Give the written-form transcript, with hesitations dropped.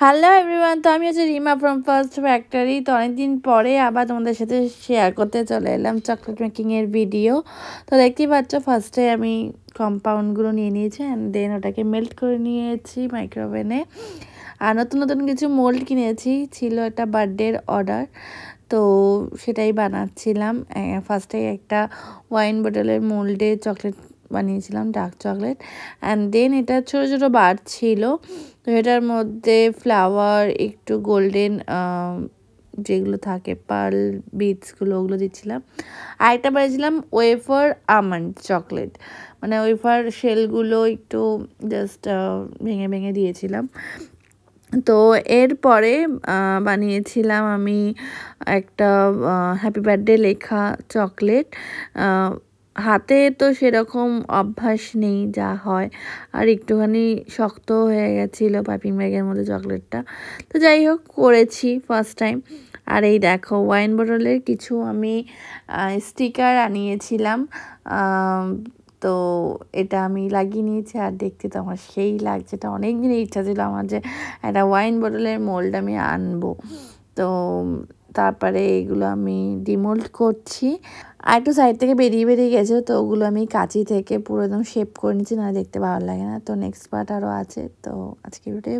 Hello everyone, তো আমি হচ্ছে রিমা ফ্রম ফার্স্ট ফ্যাক্টরি। তো অনেকদিন পরে আবার তোমাদের সাথে শেয়ার করতে চলে এলাম চকলেট মেকিংয়ের ভিডিও। তো দেখতেই পাচ্ছ, ফার্স্টে আমি কম্পাউন্ডগুলো নিয়ে নিয়েছি অ্যান্ড দেন ওটাকে মেল্ট করে নিয়েছি মাইক্রোওভেনে। আর নতুন নতুন কিছু মোল্ড কিনেছি, ছিল একটা বার্থডের অর্ডার, তো সেটাই বানাচ্ছিলাম। ফার্স্টে একটা ওয়াইন বোতলের মোল্ডে চকলেট বানিয়েছিলাম, ডার্ক চকলেট, অ্যান্ড দেন এটা ছোটো ছোটো বার ছিল, তো এটার মধ্যে ফ্লাওয়ার, একটু গোল্ডেন যেগুলো থাকে পার্ল বিটসগুলো, ওগুলো দিচ্ছিলাম। আর একটা বানিয়েছিলাম ওয়েফার আমন্ড চকলেট, মানে ওয়েফার শেলগুলো একটু জাস্ট ভেঙে ভেঙে দিয়েছিলাম। তো এরপরে বানিয়েছিলাম আমি একটা হ্যাপি বার্থডে লেখা চকলেট। হাতে তো সেরকম অভ্যাস নেই, যা হয়, আর একটুখানি শক্ত হয়ে গেছিলো পাইপিং ব্যাগের মধ্যে চকলেটটা। তো যাই হোক, করেছি ফার্স্ট টাইম। আর এই দেখো, ওয়াইন বোতলের কিছু আমি স্টিকার আনিয়েছিলাম, তো এটা আমি লাগিয়ে নিয়েছি। আর দেখতে তো আমার সেই লাগছে, এটা অনেক দিনের ইচ্ছা ছিল আমার যে একটা ওয়াইন বোতলের মোল্ড আমি আনবো। তো তারপরে এগুলো আমি ডিমোল্ড করছি। আর একটু সাইড থেকে বেরিয়ে বেরিয়ে গেছে, তো ওগুলো আমি কাঁচি থেকে পুরো একদম শেপ করে নিচ্ছি, না দেখতে ভালো লাগে না। তো নেক্সট পার্ট আরও আছে, তো আজকে ভিডিও